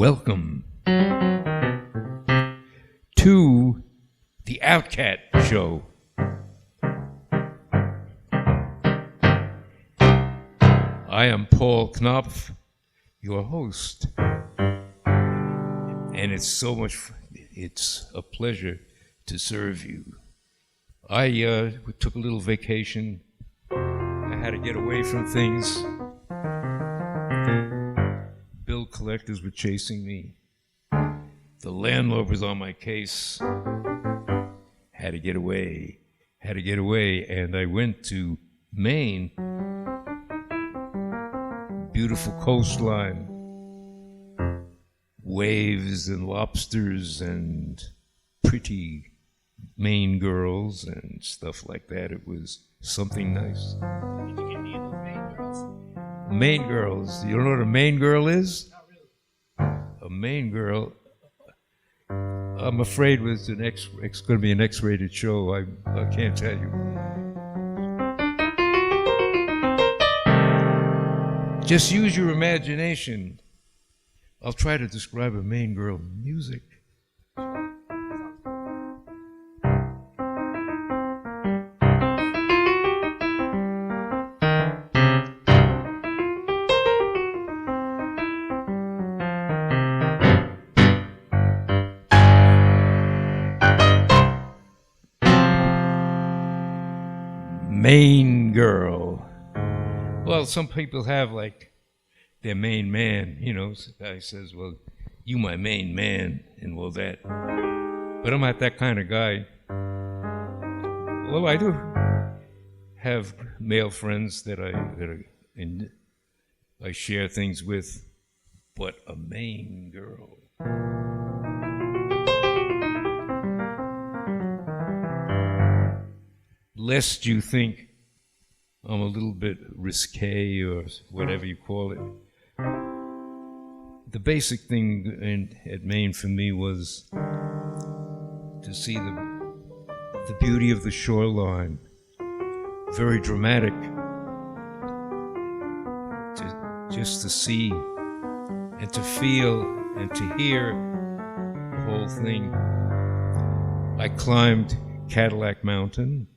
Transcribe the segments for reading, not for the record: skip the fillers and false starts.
Welcome to the Outcat Show. I am Paul Knopf, your host, and it's a pleasure to serve you. I took a little vacation. I had to get away from things. Bill collectors were chasing me. The landlord was on my case. Had to get away, and I went to Maine. Beautiful coastline, waves and lobsters and pretty Maine girls and stuff like that. It was something nice. Did you get any of those Maine girls? Maine girls. You don't know what a Maine girl is? Not really. A Maine girl, I'm afraid was it's going to be an X-rated show. I can't tell you. Just use your imagination. I'll try to describe a Maine girl music. Maine girl. Well, some people have like their main man, you know. The guy says, well, you my main man, and all that. But I'm not that kind of guy. Well, I do have male friends that I share things with, but a Maine girl. Lest you think I'm a little bit risque or whatever you call it. The basic thing at Maine for me was to see the beauty of the shoreline, very dramatic, just to see and to feel and to hear the whole thing. I climbed Cadillac Mountain.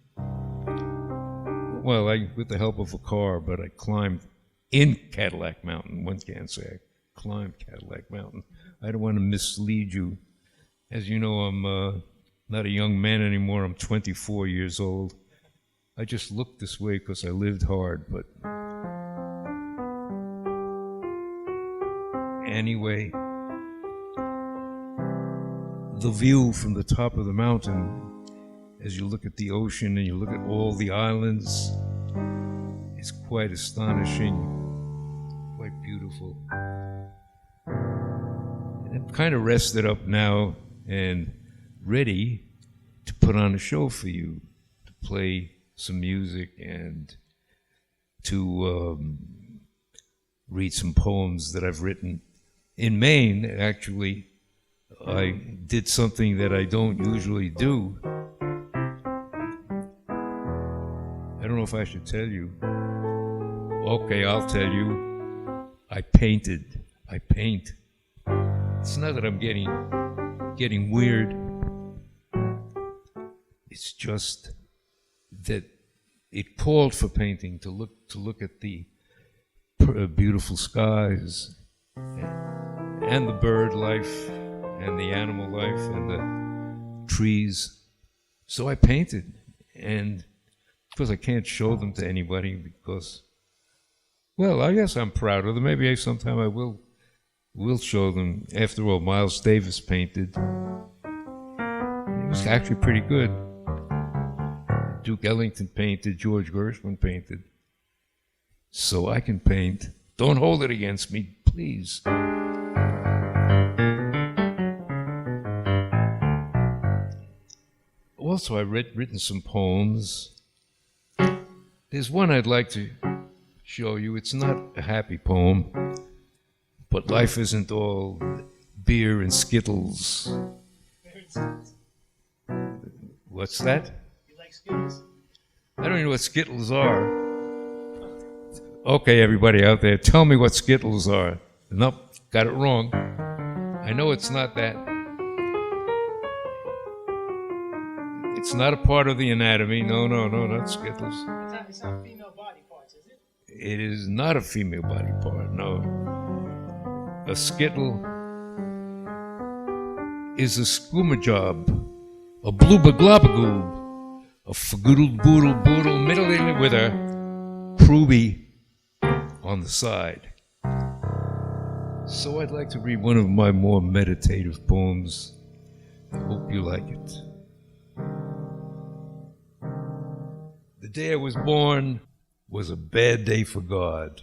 Well, with the help of a car, but I climbed in Cadillac Mountain. One can't say I climbed Cadillac Mountain. I don't want to mislead you. As you know, I'm not a young man anymore. I'm 24 years old. I just look this way because I lived hard, but anyway, the view from the top of the mountain, as you look at the ocean and you look at all the islands, it's quite astonishing, quite beautiful. And I'm kind of rested up now and ready to put on a show for you, to play some music and to read some poems that I've written. In Maine, actually, I did something that I don't usually do. I don't know if I should tell you. Okay, I'll tell you. I painted. I paint. It's not that I'm getting weird. It's just that it called for painting to look at the beautiful skies and the bird life and the animal life and the trees. So I painted, and of course I can't show them to anybody because, well, I guess I'm proud of them. Maybe sometime I will show them. After all, Miles Davis painted. It was actually pretty good. Duke Ellington painted, George Gershwin painted. So I can paint. Don't hold it against me, please. Also, I've written some poems. There's one I'd like to show you. It's not a happy poem, but life isn't all beer and Skittles. What's that? You like Skittles? I don't even know what Skittles are. Okay, everybody out there, tell me what Skittles are. Nope, got it wrong. I know it's not that. It's not a part of the anatomy. No, not Skittles. It's not female body parts, is it? It is not a female body part, no. A Skittle is a scumajob, a blooba-globagoob, a fagoodle-boodle-boodle, middle with a Kruby on the side. So I'd like to read one of my more meditative poems. I hope you like it. The day I was born was a bad day for God.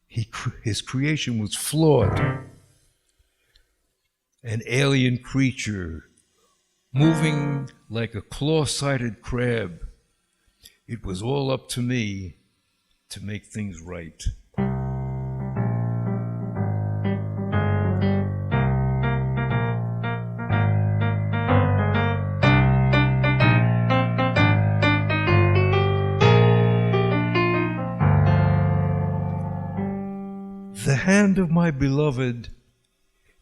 His creation was flawed. An alien creature moving like a claw-sided crab. It was all up to me to make things right. The hand of my beloved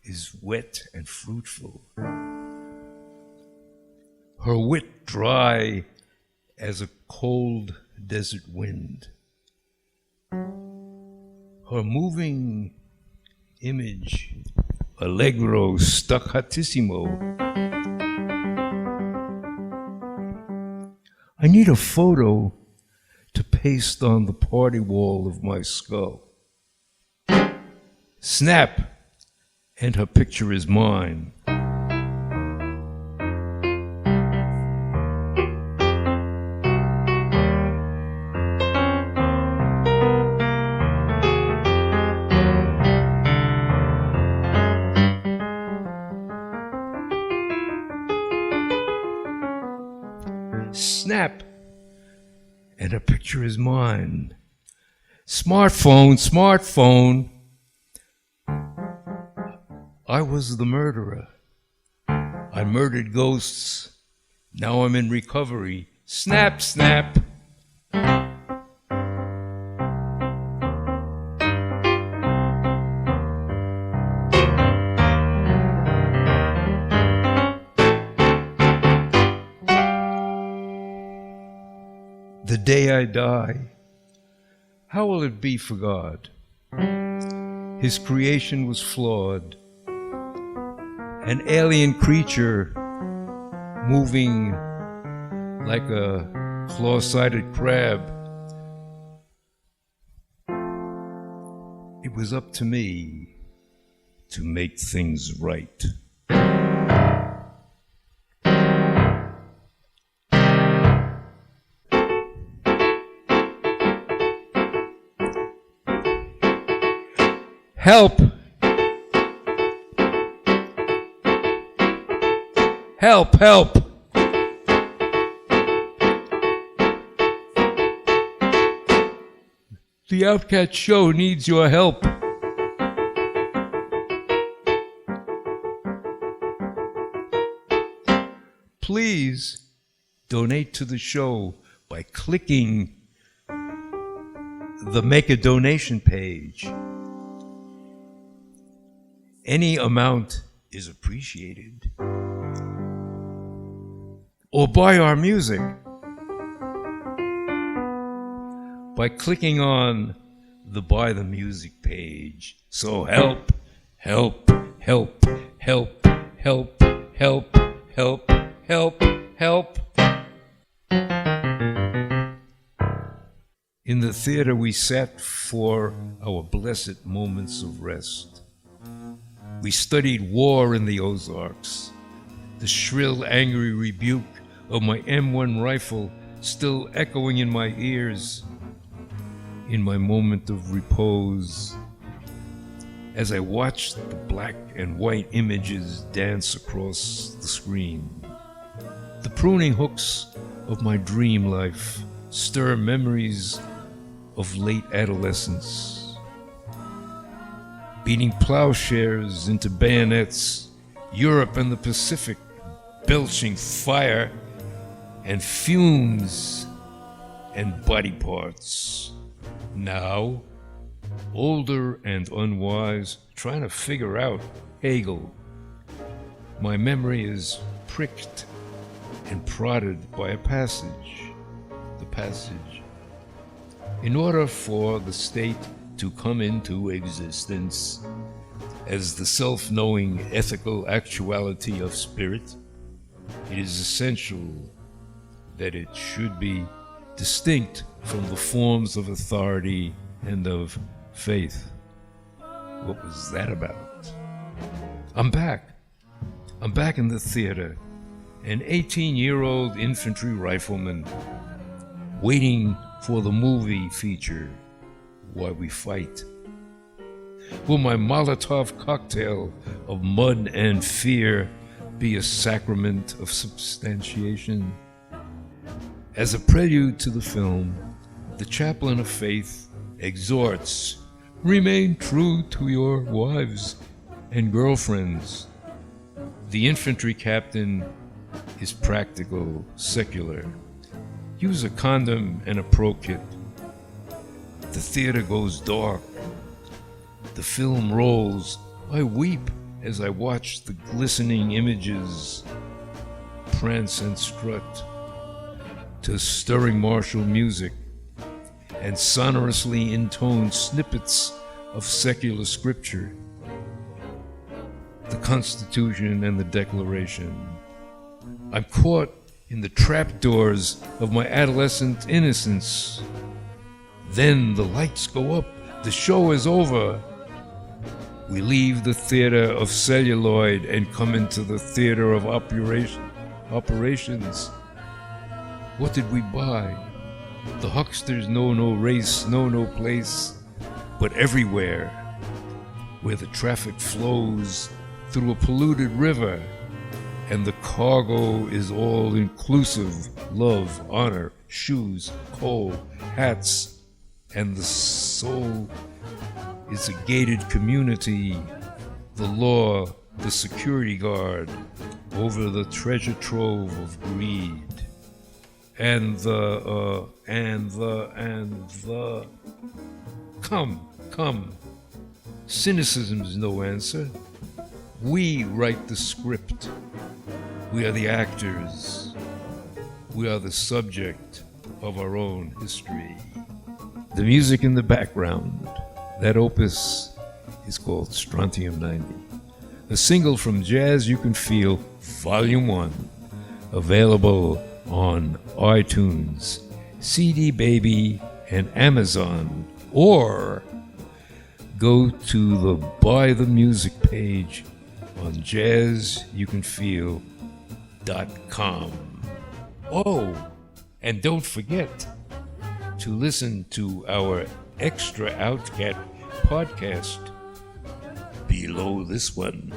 is wet and fruitful, her wit dry as a cold desert wind. Her moving image, allegro staccatissimo. I need a photo to paste on the party wall of my skull. Snap, and her picture is mine. Snap, and her picture is mine. Smartphone. I was the murderer. I murdered ghosts. Now I'm in recovery. Snap. The day I die, how will it be for God? His creation was flawed. An alien creature moving like a claw-sided crab. It was up to me to make things right. Help! Help! The Outcast Show needs your help. Please donate to the show by clicking the Make a Donation page. Any amount is appreciated. Or buy our music by clicking on the Buy the Music page. So help. In the theater we sat for our blessed moments of rest. We studied war in the Ozarks, the shrill, angry rebuke of my M1 rifle still echoing in my ears in my moment of repose as I watched the black and white images dance across the screen. The pruning hooks of my dream life stir memories of late adolescence, beating plowshares into bayonets, Europe and the Pacific belching fire and fumes and body parts. Now, older and unwise, trying to figure out Hegel. My memory is pricked and prodded by a passage. The passage. In order for the state to come into existence as the self-knowing ethical actuality of spirit, it is essential that it should be distinct from the forms of authority and of faith. What was that about? I'm back. I'm back in the theater, an 18-year-old infantry rifleman, waiting for the movie feature, Why We Fight. Will my Molotov cocktail of mud and fear be a sacrament of substantiation? As a prelude to the film, the chaplain of faith exhorts, remain true to your wives and girlfriends. The infantry captain is practical, secular. Use a condom and a pro kit. The theater goes dark. The film rolls. I weep as I watch the glistening images prance and strut to stirring martial music and sonorously intone snippets of secular scripture, the Constitution and the Declaration. I'm caught in the trapdoors of my adolescent innocence. Then the lights go up, the show is over. We leave the theater of celluloid and come into the theater of operations. What did we buy? The hucksters know no race, know no place, but everywhere, where the traffic flows through a polluted river, and the cargo is all inclusive: love, honor, shoes, coal, hats, and the soul is a gated community, the law, the security guard over the treasure trove of greed. And the come. Cynicism's no answer. We write the script. We are the actors. We are the subject of our own history. The music in the background, that opus is called Strontium 90. A single from Jazz You Can Feel, Volume 1, available on iTunes, CD Baby, and Amazon, or go to the Buy the Music page on jazzyoucanfeel.com. Oh, and don't forget to listen to our Extra Outcat podcast below this one.